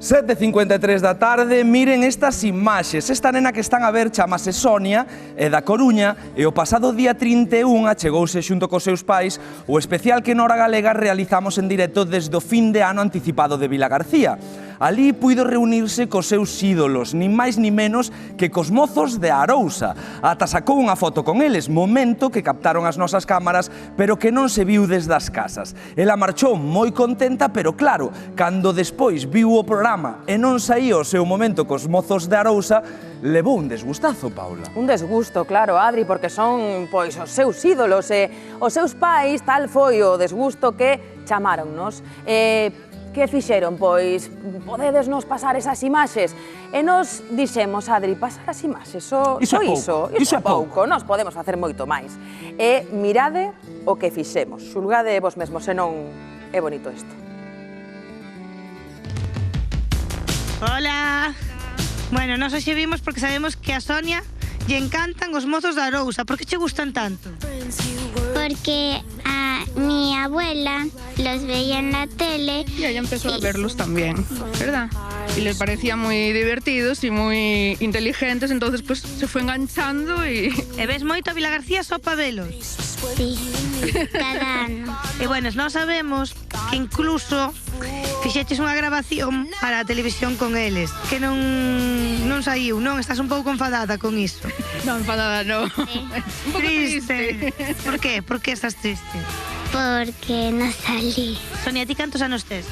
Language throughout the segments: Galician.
7:53 da tarde, miren estas imaxes. Esta nena que están a ver chamase Sonia, é da Coruña, e o pasado día 31 achegouse xunto cos seus pais o especial que Nora Galega realizamos en directo desde o fin de ano anticipado de Vilagarcía. Alí puido reunirse cos seus ídolos, nin máis ni menos que cos mozos de Arousa. Ata sacou unha foto con eles, momento que captaron as nosas cámaras, pero que non se viu desde as casas. Ela marchou moi contenta, pero claro, cando despois viu o programa e non saía o seu momento cos mozos de Arousa, levou un desgustazo, Paula. Un desgusto, claro, Adri, porque son, pois, os seus ídolos e os seus pais, tal foi o desgusto que chamáronnos. Que fixeron? Pois, podedesnos pasar esas imaxes? E nos dixemos, Adri, pasar as imaxes, iso é pouco, nós podemos facer moito máis. E mirade o que fixemos, xulgade vos mesmos, se non é bonito isto. Hola! Bueno, nos hoxe vimos porque sabemos que a Sonia lle encantan os mozos da Arousa. Por que che gustan tanto? Porque a mi abuela los veía en la tele. Y ella empezó a verlos también, ¿verdad? Y les parecía muy divertidos y muy inteligentes, entonces pues se fue enganchando y... E ves moito a Vilagarcía só pa velos? Sí, cada ano. E bueno, nós sabemos que incluso fixeches unha grabación para a televisión con eles, que non saiu, non? Estás un pouco enfadada con iso. No, enfadada no. Sí. Un poco triste. Por qué? Por que estás triste? Porque no salí. Sonia, ti cantos anos tes?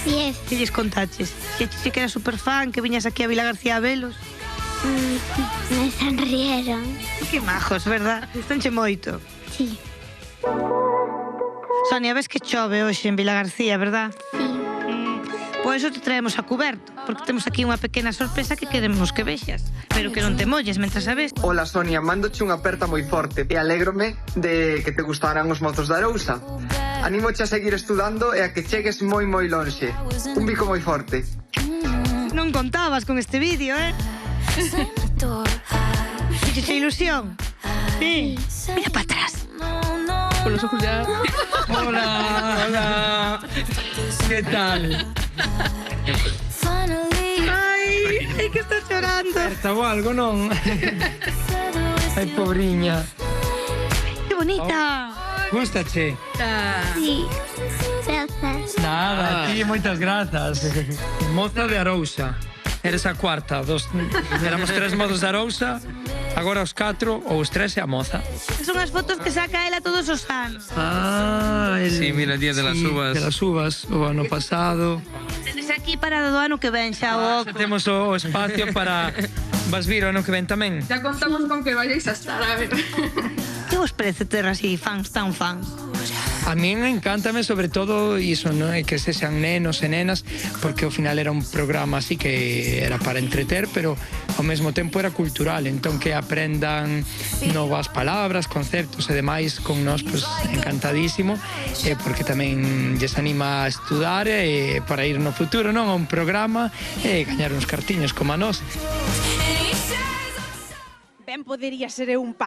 10. Que lles contaches? Que que eras superfan, que viñas aquí a Vilagarcía a velos? Me sonrieron. Que majos, verdad? Gustanche moito. Sí. Sonia, ves que chove hoxe en Vilagarcía, verdad? Sí. Pois eso te traemos a cuberto, porque temos aquí unha pequena sorpresa que queremos que vexas, pero que non te molles mentras a ves. Ola, Sonia, mándoche unha aperta moi forte e alégrome de que te gustaran os mozos da Arousa. Anímoche a seguir estudando e a que chegues moi moi lonxe. Un bico moi forte. Non contabas con este vídeo, Fíxeche ilusión? Sí. Mira para atrás. Con los ojos ya... Hola, hola. ¿Qué tal? Ai, que está chorando. Está o algo, non? Ai, pobriña. Que bonita. Gústache? Sí. Gracias. Nada, a ti moitas grazas. Moza de Arousa. Eres a cuarta dos... Éramos 3 mozos de Arousa, agora os 4 ou os 3 e a moza. Son as fotos que saca ela todos os anos. Sí, mira, el día de las uvas. De las uvas, o ano pasado. Tenes aquí para do ano que ven xa o oco. Temos o espacio para... Vas vir o ano que ven tamén? Ya contamos con que vayáis a estar, a ver. Que vos parece ter así fans tan fans? A min encántame sobre todo iso, non? Que se sean nenos e nenas, porque ao final era un programa así que era para entreter, pero ao mesmo tempo era cultural, entón que aprendan novas palabras, conceptos e demais con nós, pues, encantadísimo, porque tamén lles anima a estudar para ir no futuro, non? A un programa e gañar uns cartiños como a nós. Ben podería ser un